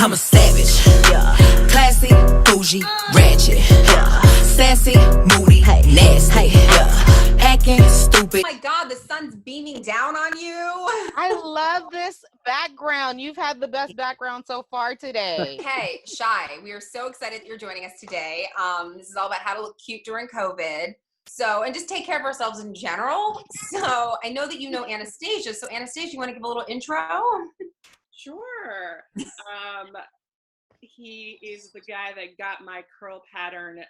I'm a savage, yeah. Classy, bougie, ratchet, yeah. Sassy, moody, nasty, yeah. Acting stupid. Oh my God, the sun's beaming down on you. I love this background. You've had the best background so far today. Hey, Shai, we are so excited that you're joining us today. This is all about how to look cute during COVID. So, and just take care of ourselves in general. So I know that you know Anastasia. So Anastasia, you want to give a little intro? Sure. He is the guy that got my curl pattern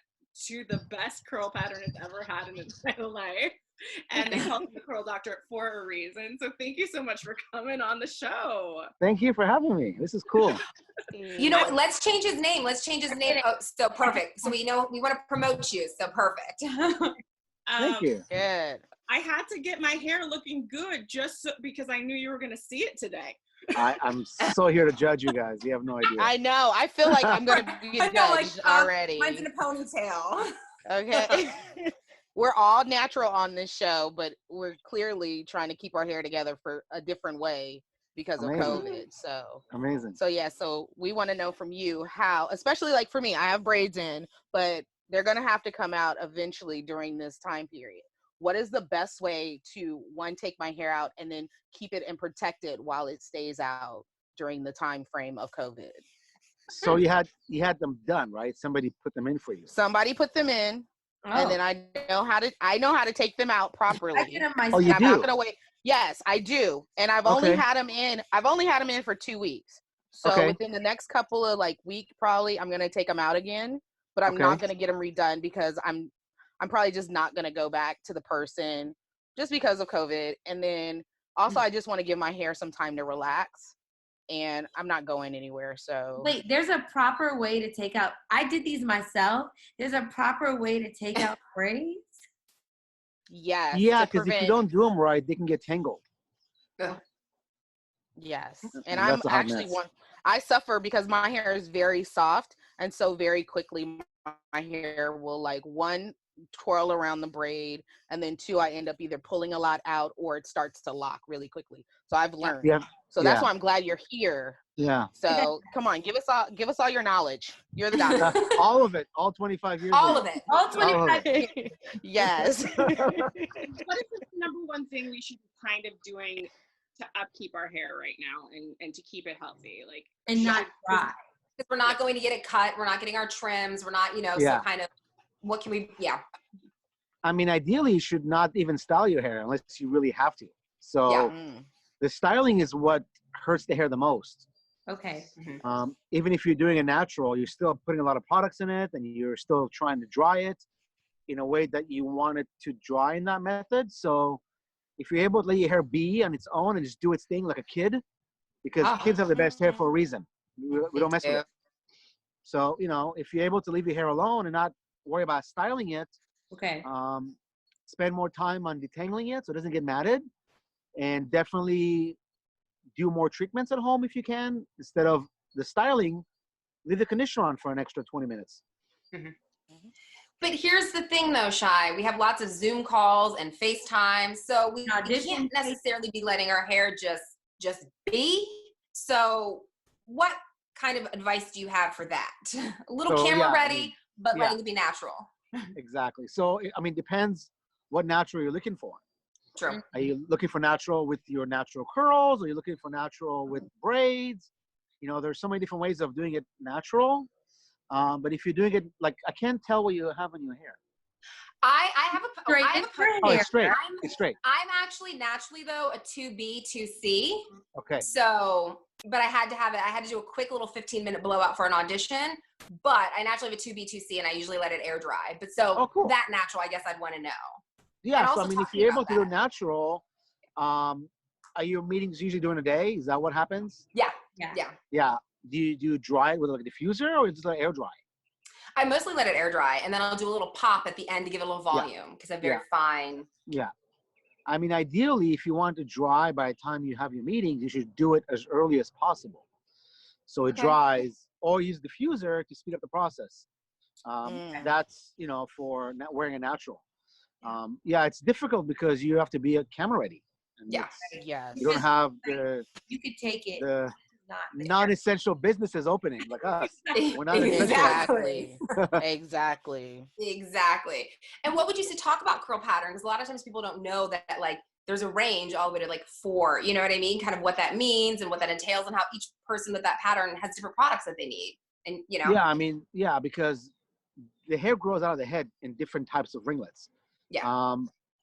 to the best curl pattern it's ever had in its entire life. And they call him the curl doctor for a reason. So thank you so much for coming on the show. Thank you for having me. This is cool. You know, let's change his name. Let's change his name. Oh, so perfect. So we know we want to promote you. So perfect. Thank you. Good. I had to get my hair looking good just because I knew you were going to see it today. I'm so here to judge you guys. You have no idea. I know. I feel like I'm going to be judged already. Mine's in a ponytail. Okay. We're all natural on this show, but we're clearly trying to keep our hair together for a different way because of COVID. So amazing. So yeah, so we want to know from you how, especially like for me, I have braids in, but they're going to have to come out eventually during this time period. What is the best way to, one, take my hair out and then keep it and protect it while it stays out during the time frame of COVID? So you had them done, right? Somebody put them in for you. Somebody put them in, and then I know how to take them out properly. I did them myself. Oh, you I'm do? not going to wait. Yes, I do. And I've only had them in. I've only had them in for 2 weeks. So within the next couple of week, probably I'm going to take them out again, but I'm not going to get them redone because I'm probably just not going to go back to the person just because of COVID. And then also I just want to give my hair some time to relax, and I'm not going anywhere. So wait, there's a proper way to take out, I did these myself. There's a proper way to take out braids? yes. Yeah, because if you don't do them right, they can get tangled. Yes. And And I'm that's a hot actually mess. I suffer because my hair is very soft. And so very quickly my hair will one twirl around the braid, and then two, I end up either pulling a lot out or it starts to lock really quickly. So I've learned. Yeah. So that's why I'm glad you're here. Yeah. So come on, give us all your knowledge. You're the doctor. All of it. All 25 years. All of it. All 25 years. Yes. What is the number one thing we should be kind of doing to upkeep our hair right now and to keep it healthy? And not dry. Because we're not going to get it cut. We're not getting our trims. We're not, so kind of, what can we, I mean, ideally, you should not even style your hair unless you really have to. So the styling is what hurts the hair the most. Okay. Even if you're doing a natural, you're still putting a lot of products in it, and you're still trying to dry it in a way that you want it to dry in that method. So if you're able to let your hair be on its own and just do its thing like a kid, because kids have the best hair for a reason. We don't mess with it. So, if you're able to leave your hair alone and not worry about styling it, spend more time on detangling it so it doesn't get matted, and definitely do more treatments at home if you can. Instead of the styling, leave the conditioner on for an extra 20 minutes. But here's the thing though, Shai, we have lots of Zoom calls and FaceTime, so we can't necessarily be letting our hair just be. So what kind of advice do you have for that? A little camera ready, but letting it be natural. Exactly. So, I mean, depends what natural you're looking for. True. Are you looking for natural with your natural curls? Or are you looking for natural with braids? There's so many different ways of doing it natural. But if you're doing it, I can't tell what you have in your hair. I have a straight. Oh, it's straight. It's straight. I'm actually naturally though a 2B, 2C. Okay. So, but I had to do a quick little 15-minute blowout for an audition. But I naturally have a 2B, 2C, and I usually let it air dry. But so that natural, I guess I'd want to know. Yeah. So I mean, if you're able to do natural, are your meetings usually during the day? Is that what happens? Yeah. Do you dry it with a diffuser or just let it air dry? I mostly let it air dry, and then I'll do a little pop at the end to give it a little volume because I'm very fine. Yeah. I mean, ideally, if you want to dry by the time you have your meetings, you should do it as early as possible. So it dries, or use diffuser to speed up the process. That's, for wearing a natural. It's difficult because you have to be camera ready. And Yes. you don't have You could take it. non-essential businesses opening like us. We're not Exactly. Exactly. And what would you say, talk about curl pattern? Because a lot of times people don't know that like there's a range all the way to like 4, you know what I mean? Kind of what that means and what that entails and how each person with that pattern has different products that they need. And, you know? Yeah, I mean, yeah, because the hair grows out of the head in different types of ringlets. Yeah.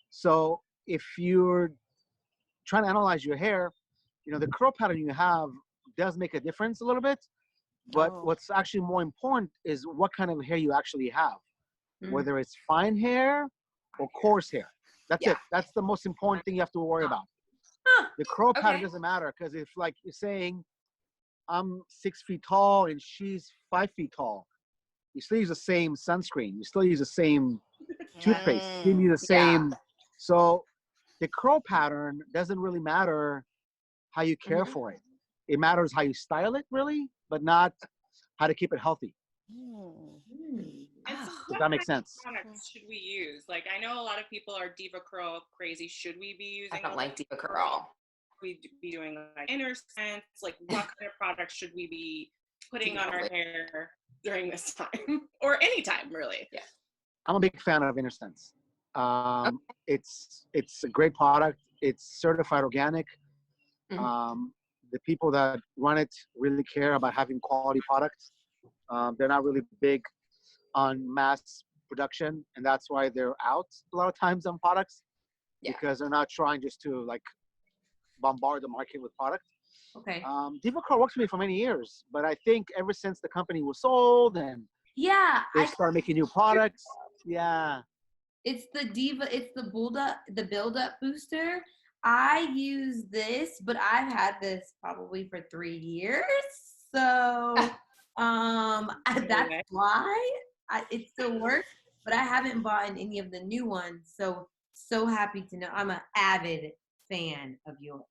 So if you're trying to analyze your hair, you know, the curl pattern you have does make a difference a little bit. But what's actually more important is what kind of hair you actually have, whether it's fine hair or coarse hair. That's it. That's the most important thing you have to worry about. The curl pattern doesn't matter, because if like you're saying I'm 6 feet tall and she's 5 feet tall, you still use the same sunscreen. You still use the same toothpaste. You still use the same. So the curl pattern doesn't really matter how you care for it. It matters how you style it, really, but not how to keep it healthy. And so Does that make sense? Products should we use? Like, I know a lot of people are Diva Curl crazy. Should we be using? I don't like Diva Curl. We be doing like inner sense. Like, what kind of products should we be putting on our hair during this time, or any time, really? Yeah. I'm a big fan of Inner Sense. It's a great product. It's certified organic. The people that run it really care about having quality products. They're not really big on mass production, and that's why they're out a lot of times on products, because they're not trying just to like bombard the market with product. Diva Curl works for me for many years, but I think ever since the company was sold and they started making new products, it's the Diva, it's the build up booster. I use this, but I've had this probably for 3 years, so that's why it still works. But I haven't bought any of the new ones, so happy to know. I'm an avid fan of yours.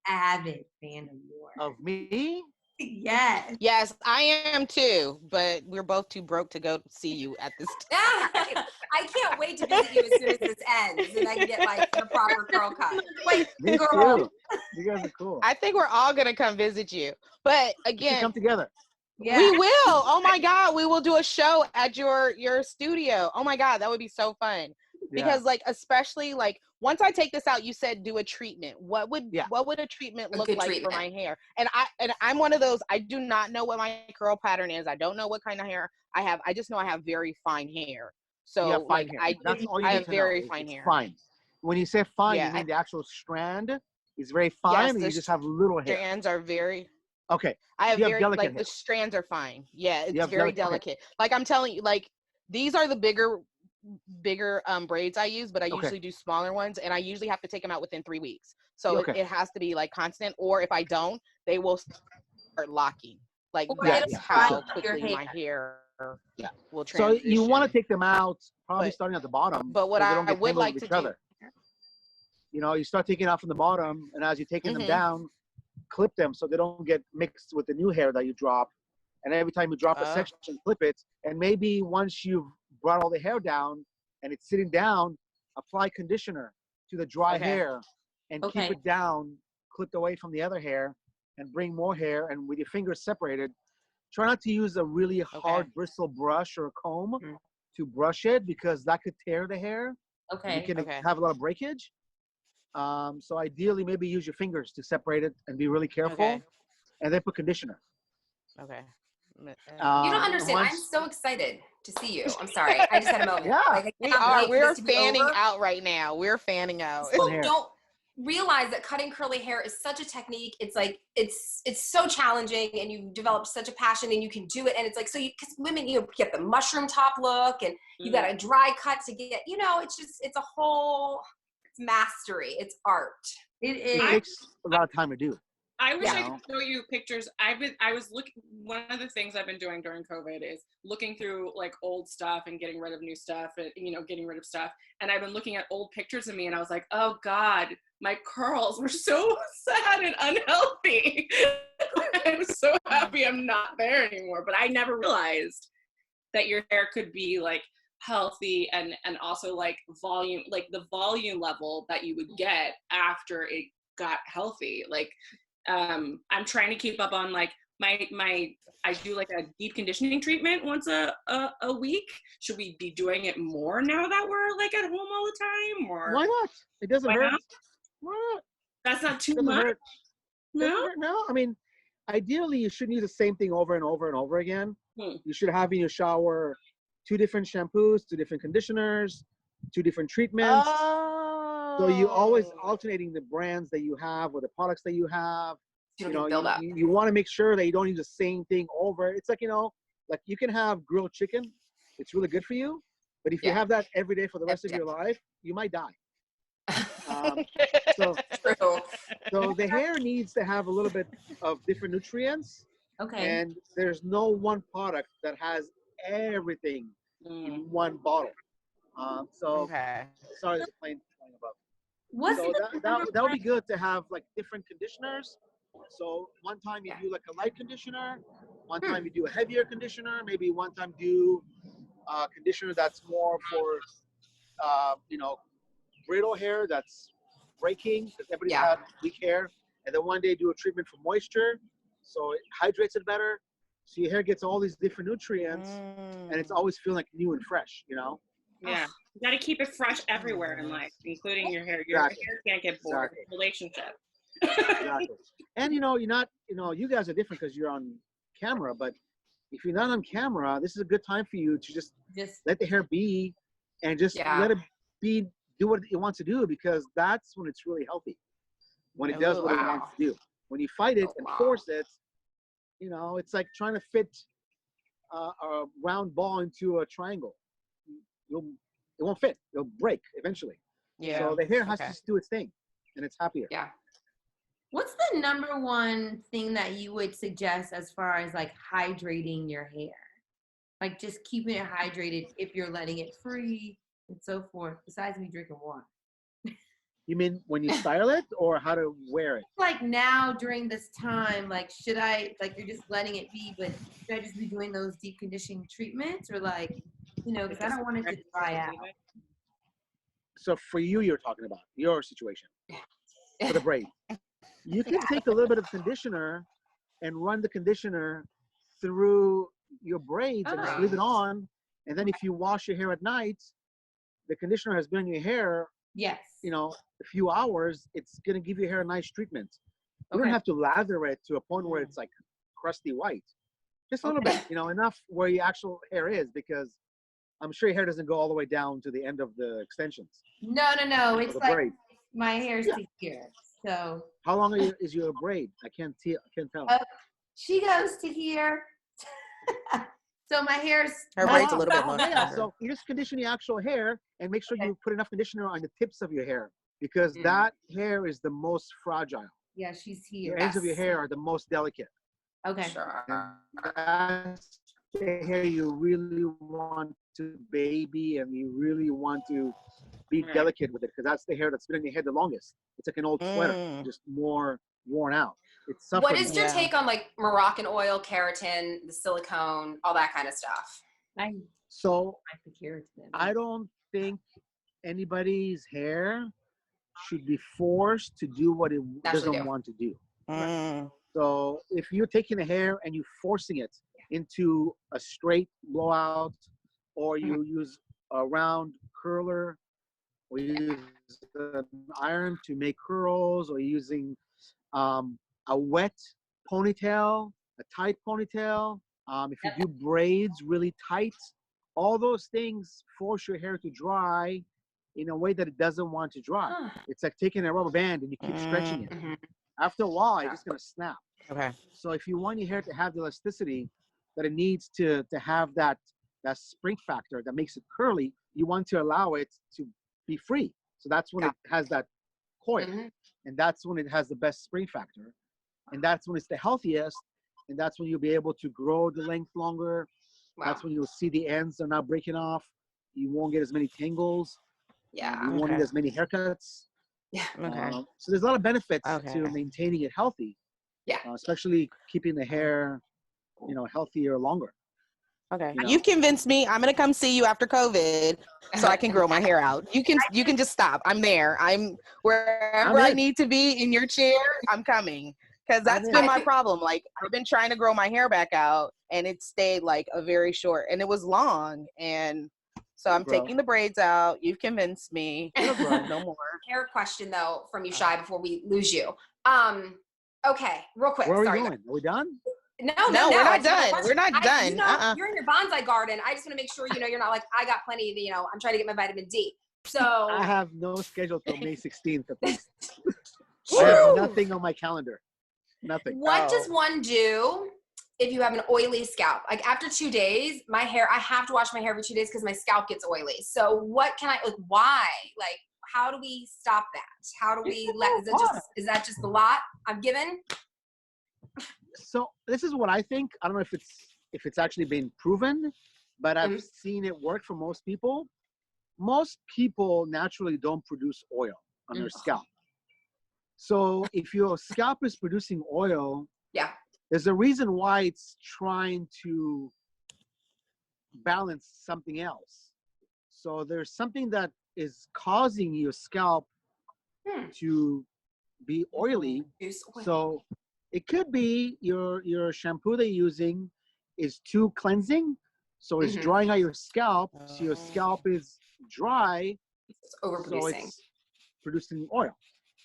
Of me? Yes. Yes, I am too, but we're both too broke to go see you at this time. I can't wait to visit you as soon as this ends and I can get like the proper curl cut. Wait, Me girl. too. You guys are cool. I think we're all gonna come visit you. But again, come together. Yeah. We will. Oh my God, we will do a show at your studio. Oh my God, that would be so fun. Because like, especially like once I take this out, you said do a treatment. What would a treatment look like for my hair? And I'm one of those, I do not know what my curl pattern is. I don't know what kind of hair I have. I just know I have very fine hair. So like that's all you I need have to very know. fine It's hair. fine. When you say fine, you mean the actual strand is very fine, or you just have little hair? Strands are very okay. I have very delicate like hair. The strands are fine. Yeah, it's very delicate. Like I'm telling you, like these are the bigger braids I use, but I usually do smaller ones, and I usually have to take them out within 3 weeks. So it has to be like constant, or if I don't, they will start locking. Like that's how quickly my hair will transition. So you want to take them out probably starting at the bottom. But what I would like to do, you know, you start taking out from the bottom, and as you're taking them down, clip them so they don't get mixed with the new hair that you drop. And every time you drop a section, clip it. And maybe once you've brought all the hair down and it's sitting down, apply conditioner to the dry hair and keep it down, clipped away from the other hair, and bring more hair. And with your fingers separated, try not to use a really hard bristle brush or a comb to brush it, because that could tear the hair. You can have a lot of breakage. So ideally, maybe use your fingers to separate it and be really careful, and then put conditioner. You don't understand. I'm so excited to see you. I'm sorry. I just had a moment. We're fanning out right now. We're fanning out. People don't realize that cutting curly hair is such a technique. It's like it's so challenging, and you develop such a passion, and you can do it. And it's like because women, you get the mushroom top look, and you got a dry cut to get. You know, it's a whole. It's mastery. It's art. It takes a lot of time to do. I wish I could show you pictures. I was looking. One of the things I've been doing during COVID is looking through like old stuff and getting rid of new stuff, and getting rid of stuff. And I've been looking at old pictures of me, and I was like, oh God, my curls were so sad and unhealthy. I'm so happy I'm not there anymore. But I never realized that your hair could be like healthy and also like volume, like the volume level that you would get after it got healthy. Like I'm trying to keep up on like I do like a deep conditioning treatment once a week. Should we be doing it more now that we're like at home all the time? Or why not? It doesn't why hurt. not? Why not? That's not too Doesn't much. hurt. No. Doesn't hurt. No, I mean, ideally, you shouldn't use the same thing over and over and over again. You should have in your shower 2 different shampoos, 2 different conditioners, 2 different treatments. So you always alternating the brands that you have or the products that you have. You want to make sure that you don't use the same thing over. It's like, like you can have grilled chicken. It's really good for you. But if you have that every day for the rest of your life, you might die. So the hair needs to have a little bit of different nutrients. Okay. And there's no one product that has everything in one bottle. Sorry, there's a plane flying above. That would be good to have like different conditioners. So one time you do like a light conditioner, one time you do a heavier conditioner, maybe one time do a conditioner that's more for brittle hair that's breaking because everybody's had weak hair, and then one day do a treatment for moisture, so it hydrates it better, so your hair gets all these different nutrients, and it's always feeling like new and fresh, Yeah, you got to keep it fresh everywhere in life, including your hair. Your hair can't get bored. Relationship. Exactly. And you're not, you guys are different because you're on camera, but if you're not on camera, this is a good time for you to just let the hair be and just let it be, do what it wants to do, because that's when it's really healthy, when it does what it wants to do. When you fight it and force it, it's like trying to fit a round ball into a triangle. It won't fit. It'll break eventually. So the hair has to just do its thing, and it's happier. Yeah. What's the number one thing that you would suggest as far as like hydrating your hair? Like just keeping it hydrated if you're letting it free and so forth, besides me drinking water. You mean when you style it, or how to wear it? Like now during this time, like should I, like you're just letting it be, but should I just be doing those deep conditioning treatments, or like, because I don't want it to dry out. So for you, you're talking about your situation for the braid. You can take a little bit of conditioner and run the conditioner through your braids and just leave it on. And then if you wash your hair at night, the conditioner has been in your hair, a few hours, it's going to give your hair a nice treatment. You don't have to lather it to a point where it's like crusty white. Just a little bit, enough where your actual hair is, because I'm sure your hair doesn't go all the way down to the end of the extensions. No. It's like braid. My hair's to here. So how long is your braid? I can't tell. She goes to here. So my hair's her braid's a little bit longer. So you just condition the actual hair and make sure you put enough conditioner on the tips of your hair, because that hair is the most fragile. Yeah, she's here. The ends of your hair are the most delicate. Okay. Sure. That's the hair you really want to baby, and you really want to be delicate with it, because that's the hair that's been in your head the longest. It's like an old sweater, just more worn out. It's suffering. What is your take on like Moroccan oil, keratin, the silicone, all that kind of stuff? I don't think anybody's hair should be forced to do what it doesn't want to do. So if you're taking the hair and you're forcing it into a straight blowout, or you use a round curler, or you use an iron to make curls, or using a wet ponytail, a tight ponytail, if you do braids really tight, all those things force your hair to dry in a way that it doesn't want to dry. It's like taking a rubber band and you keep stretching it. After a while, it's just going to snap. Okay. So if you want your hair to have the elasticity that it needs to have that spring factor that makes it curly, you want to allow it to be free. So that's when it has that coil. And that's when it has the best spring factor. And that's when it's the healthiest. And that's when you'll be able to grow the length longer. That's when you'll see the ends are not breaking off. You won't get as many tangles. You won't need as many haircuts. So there's a lot of benefits to maintaining it healthy. Especially keeping the hair, healthier longer. Okay. You've convinced me. I'm gonna come see you after COVID so I can grow my hair out. You can just stop. I'm there. I'm wherever I need to be in your chair. I'm coming. Because that's been my problem. Like, I've been trying to grow my hair back out, and it stayed like a very short, and it was long. And so I'm taking the braids out. You've convinced me. No more. Hair question though from you, Shai, before we lose you. Okay, real quick. Where are we Sorry. going? Are we done? No, we're not done. We're not done. You know, you're in your bonsai garden. I just want to make sure, you know, you're not like, I got plenty of, you know, I'm trying to get my vitamin D. So I have no schedule till May 16th at least. I have nothing on my calendar. Nothing. What does one do if you have an oily scalp? Like after 2 days, my hair, I have to wash my hair every 2 days because my scalp gets oily. So what can I, like, why? Like, how do we stop that? How do we is that just the lot I'm given? So this is what I think. I don't know if it's actually been proven, but I've seen it work for most people. Most people naturally don't produce oil on their scalp. So if your scalp is producing oil, there's a reason why it's trying to balance something else. So there's something that is causing your scalp to be oily. So it could be your shampoo that you're using is too cleansing, so it's drying out your scalp. So your scalp is dry, it's overproducing. So it's producing oil.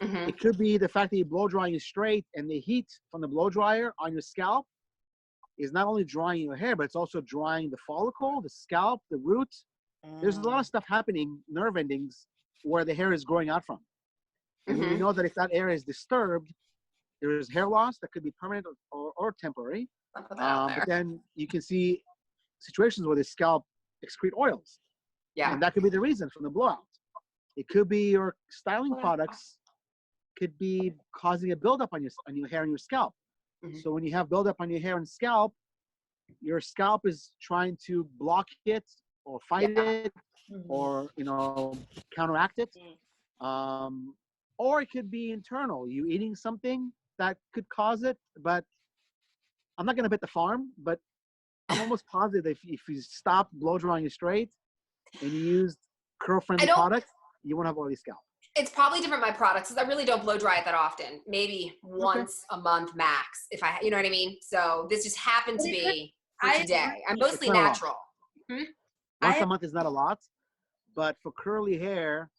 It could be the fact that you're blow drying it straight, and the heat from the blow dryer on your scalp is not only drying your hair, but it's also drying the follicle, the scalp, the root. There's a lot of stuff happening, nerve endings, where the hair is growing out from. And we know that if that area is disturbed, there is hair loss that could be permanent or temporary. But then you can see situations where the scalp excrete oils. And that could be the reason from the blowout. It could be your styling products could be causing a buildup on your hair and your scalp. So when you have buildup on your hair and scalp, your scalp is trying to block it or fight it or, you know, counteract it. Or it could be internal. You eating something that could cause it, but I'm not going to bet the farm, but I'm almost positive if you stop blow drying it straight and you use curl-friendly products, you won't have oily scalp. It's probably different my products because I really don't blow dry it that often. Maybe once a month max, if I, you know what I mean. So this just happened to be for today. I'm mostly natural. Once a month is not a lot, but for curly hair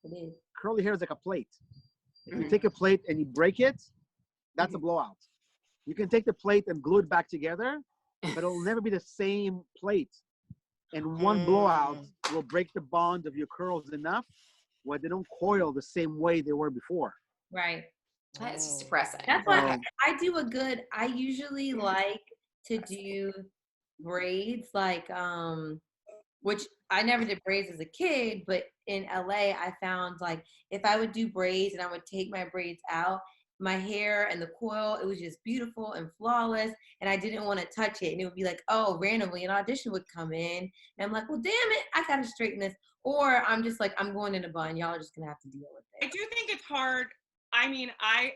is like a plate. If you take a plate and you break it, that's a blowout. You can take the plate and glue it back together, but it'll never be the same plate. And one blowout will break the bond of your curls enough where they don't coil the same way they were before. Right. It's just depressing. That's why I usually like to do braids, like, which I never did braids as a kid, but in LA, I found like if I would do braids and I would take my braids out, my hair and the coil, it was just beautiful and flawless. And I didn't want to touch it. And it would be like, oh, randomly an audition would come in. And I'm like, well, damn it, I got to straighten this. Or I'm just like, I'm going in a bun. Y'all are just going to have to deal with it. I do think it's hard. I mean, I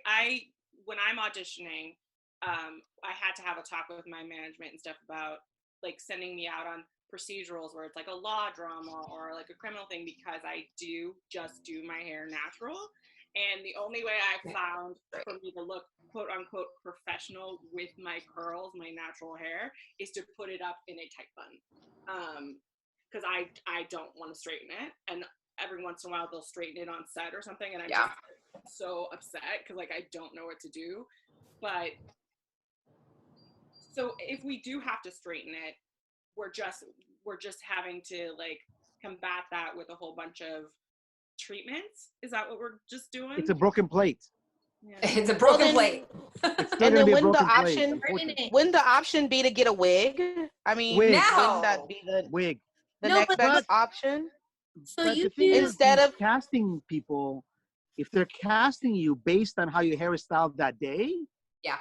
when I'm auditioning, I had to have a talk with my management and stuff about like sending me out on procedurals where it's like a law drama or like a criminal thing, because I do just do my hair natural. And the only way I found for me to look quote unquote professional with my curls, my natural hair, is to put it up in a tight bun. Because I don't want to straighten it. And every once in a while they'll straighten it on set or something. And I'm just so upset because like I don't know what to do. But so if we do have to straighten it, we're just having to like combat that with a whole bunch of treatments. Is that what we're just doing? It's a broken plate. Yeah. It's a broken plate. And then wouldn't the option be to get a wig? I mean, wouldn't that be the wig? The next best option. So you instead of casting people, if they're casting you based on how your hair is styled that day,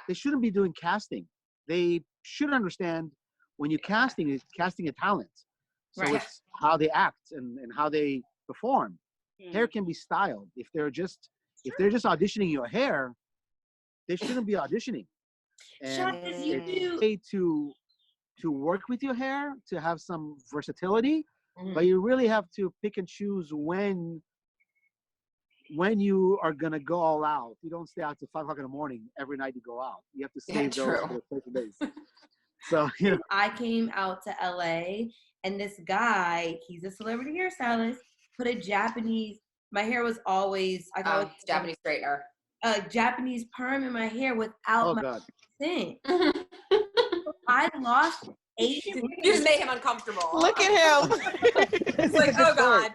they shouldn't be doing casting. They should understand when you're casting a talent. So it's how they act and how they perform. Hair can be styled. If they're just auditioning your hair, they shouldn't be auditioning. And it's a way to work with your hair, to have some versatility, but you really have to pick and choose when when you are gonna go all out, you don't stay out till 5 o'clock in the morning every night you go out. You have to save those for the special days. So I came out to LA, and this guy, he's a celebrity hairstylist, put a Japanese. My hair was always Japanese straightener. A Japanese perm in my hair without my consent. I lost 8. You just made him uncomfortable. Look at him. It's like, oh God.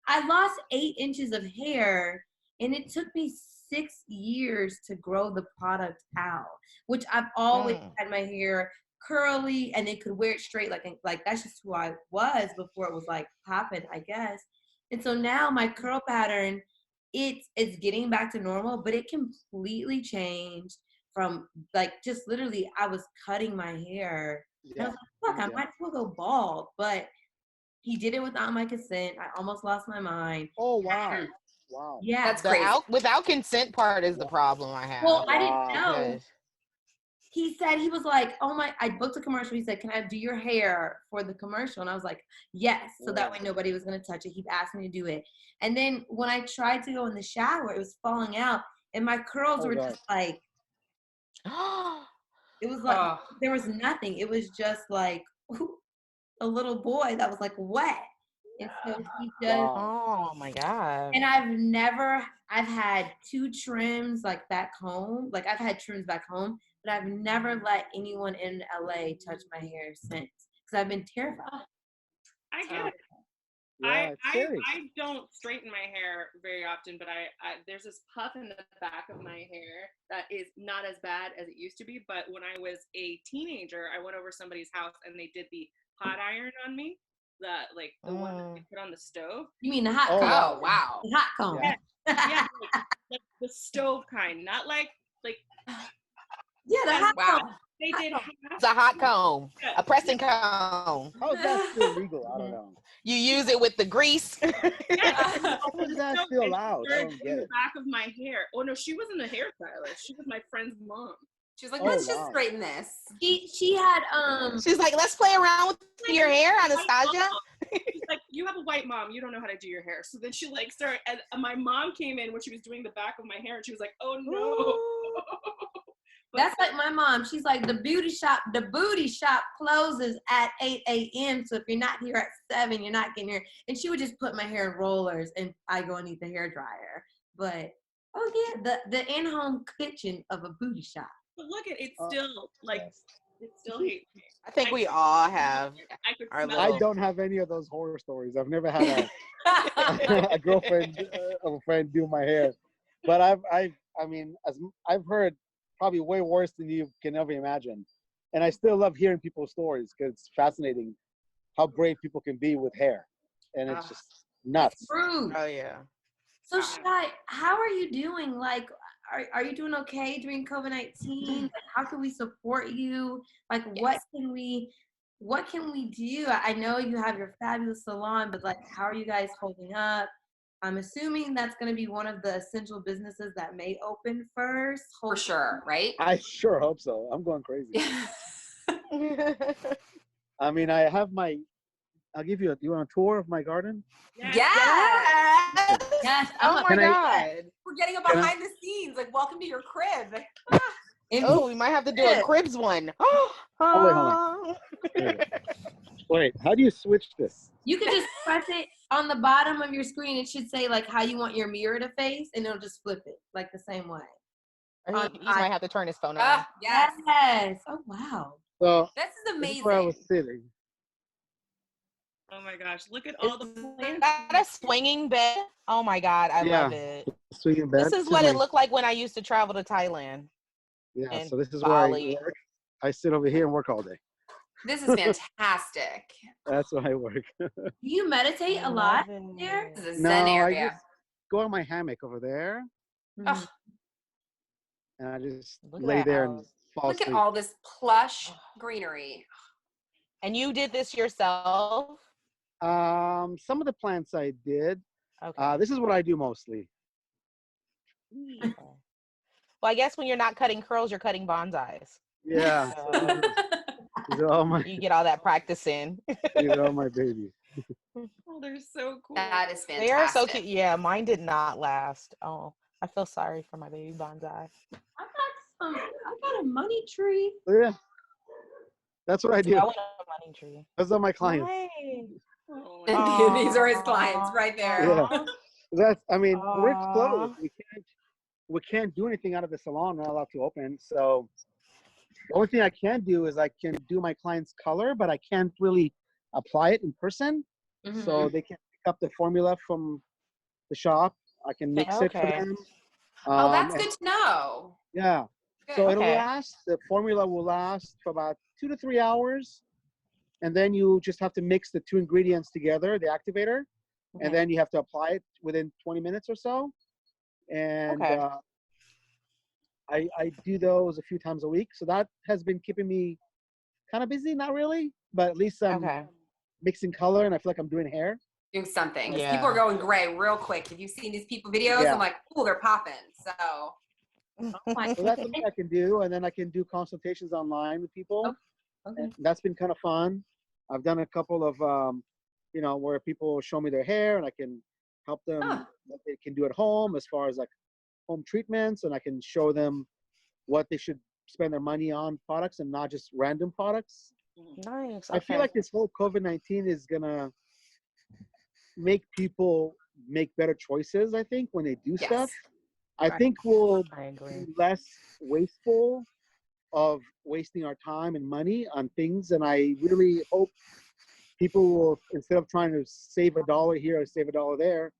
I lost 8 inches of hair, and it took me 6 years to grow the product out, which I've always had my hair curly, and they could wear it straight. Like that's just who I was before it was like popping, I guess. And so now my curl pattern, it's getting back to normal, but it completely changed from like just literally I was cutting my hair. Yeah. I was like, fuck, I might as well go bald. But he did it without my consent. I almost lost my mind. Oh, wow. Wow. Yeah. That's crazy. Without consent part is the problem I have. Well, I didn't know. He said, he was like, oh my, I booked a commercial. He said, can I do your hair for the commercial? And I was like, yes. So that way nobody was going to touch it. He asked me to do it. And then when I tried to go in the shower, it was falling out. And my curls were just like, it was like, there was nothing. It was just like a little boy that was like wet. And so he just, oh my God. And I've had 2 trims like back home. Like I've had trims back home, but I've never let anyone in LA touch my hair since because I've been terrified. I get it. I don't straighten my hair very often, but I there's this puff in the back of my hair that is not as bad as it used to be. But when I was a teenager, I went over somebody's house and they did the hot iron on me, the one that they put on the stove. You mean the hot comb? Oh wow, the hot comb. Yeah, like the stove kind, not like. Yeah, the hot comb. They did. It's a hot comb, a pressing comb. How is that still legal? I don't know. You use it with the grease. Yeah. How is that still allowed? I don't get it. The back of my hair. Oh no, she wasn't a hairstylist. She was my friend's mom. She's like, let's just straighten this. She had She's like, let's play around with your hair, Anastasia. She's like, you have a white mom. You don't know how to do your hair. So then she like started. And my mom came in when she was doing the back of my hair, and she was like, oh no. That's like my mom. She's like, the booty shop closes at 8 a.m. So if you're not here at 7, you're not getting here. And she would just put my hair in rollers and I go and eat the hair dryer. But the in-home kitchen of a booty shop. But look at it, still like it still hates me. I think we all have. I don't have any of those horror stories. I've never had a girlfriend of a friend do my hair, but I mean, I've heard probably way worse than you can ever imagine, and I still love hearing people's stories because it's fascinating how brave people can be with hair, and it's just nuts. It's true. Oh yeah. So Shai, how are you doing? Like, are you doing okay during COVID-19? Like, how can we support you? Like, what can we do? I know you have your fabulous salon, but like, how are you guys holding up? I'm assuming that's going to be one of the essential businesses that may open first. For sure, right? I sure hope so. I'm going crazy. I mean, I have I'll give you you want a tour of my garden? Yes. Oh my God. We're getting a behind the scenes. Like, welcome to your crib. Oh, we might have to do a cribs one. Oh, wait, hold on. Wait, how do you switch this? You can just press it on the bottom of your screen. It should say like how you want your mirror to face, and it'll just flip it like the same way. He might have to turn his phone on. Yes. Oh wow. So this is amazing. This is where I was sitting. Oh my gosh! Look at all the plants. That a swinging bed? Oh my God, I love it. Swinging bed. This is what it looked like when I used to travel to Thailand. Yeah. So this is where I work. I sit over here and work all day. This is fantastic. That's where I work. Do you meditate a lot there? This is a zen area. I just go on my hammock over there. Oh. And I just lay there and fall asleep. Look at all this plush greenery. And you did this yourself? Some of the plants I did. Okay. This is what I do mostly. Well, I guess when you're not cutting curls, you're cutting bonsais. Yeah. You get all that practice in. These are all my babies. Oh they're so cool. That is fantastic. They are so cute. Yeah, mine did not last. Oh, I feel sorry for my baby bonsai. I got a money tree. Yeah, that's what I do. I want a money tree. Those are my clients. Nice. Oh, These are his clients right there. Yeah. That's. I mean, we're Aw. closed. We can't do anything out of the salon. We're not allowed to open. So the only thing I can do is I can do my client's color, but I can't really apply it in person. Mhm. So they can pick up the formula from the shop. I can mix it for Okay. them. Oh, that's and- good to know. Yeah. Good. So it'll Okay. last. The formula will last for about 2 to 3 hours, and then you just have to mix the two ingredients together, the activator, Okay. and then you have to apply it within 20 minutes or so. And Okay. I do those a few times a week, so that has been keeping me kind of busy. Not really, but at least I'm Okay. mixing color, and I feel like I'm doing hair. Doing something. 'Cause Yeah. people are going gray real quick. Have you seen these people videos? Yeah. I'm like, oh, they're popping. So So that's something I can do, and then I can do consultations online with people. Okay. And that's been kind of fun. I've done a couple of, where people show me their hair, and I can help them what they can do at home as far as like home treatments, and I can show them what they should spend their money on products and not just random products. Nice. I feel okay. like this whole COVID-19 is gonna make people make better choices. I think when they do Yes. stuff, I think we'll I agree. be less wasteful of wasting our time and money on things. And I really hope people will, instead of trying to save $1 here or save $1 there,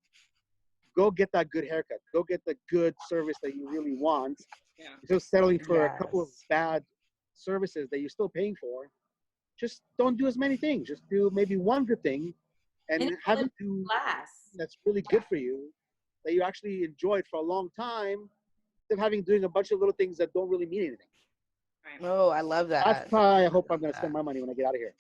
go get that good haircut. Go get the good service that you really want. Yeah. Instead of settling for a couple of Yes. bad services that you're still paying for, just don't do as many things. Just do maybe one good thing and And have it do Last. that's really good for you, that you actually enjoyed for a long time, instead of doing a bunch of little things that don't really mean anything. Right. Oh, I love that. That's how I hope I'm love going to that. spend my money when I get out of here.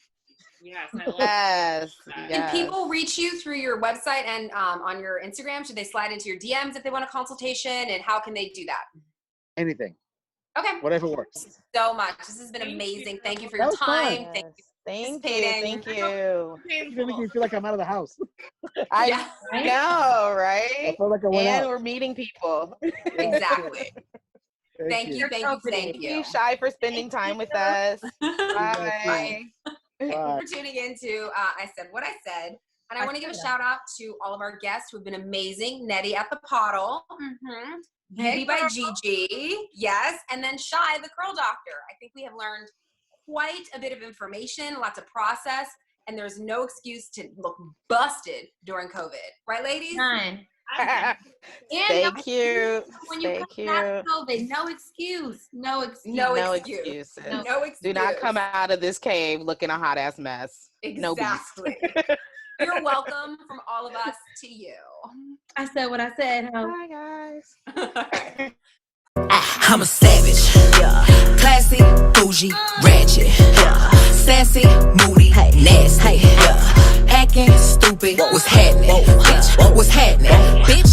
Yes, I love Yes. that. can Yes. people reach you through your website and on your Instagram? Should they slide into your DMs if they want a consultation? And how can they do that? Anything, Okay. whatever works. So much. This has been Thank amazing. you. Thank you for That your was fun. time. Thank you. Thank you. participating. Thank you. You're making me feel like I'm out of the house. I Yeah. know, I right? felt like I went And out. we're meeting people. Exactly. Thank you. you. Thank you, Shai, for spending time with us. Bye. Thank you Bye. for tuning in to I Said What I Said. And I want to give a shout out to all of our guests who have been amazing. Nettie at the Pottle. Beauty by Gigi. Yes. And then Shai, the curl doctor. I think we have learned quite a bit of information, lots of process, and there's no excuse to look busted during COVID. Right, ladies? None. Stay cute. When you Stay come cute. out of COVID, no excuse. No excuse. No No excuse. excuses. No excuse. Do not come out of this cave looking a hot ass mess. No beast. Exactly. You're welcome from all of us to you. I said what I said. Huh? Bye, guys. I'm a savage, yeah. Classy, bougie, ratchet, yeah. Sassy, moody, nasty, yeah. Acting stupid, what's happening, bitch? What's happening, bitch?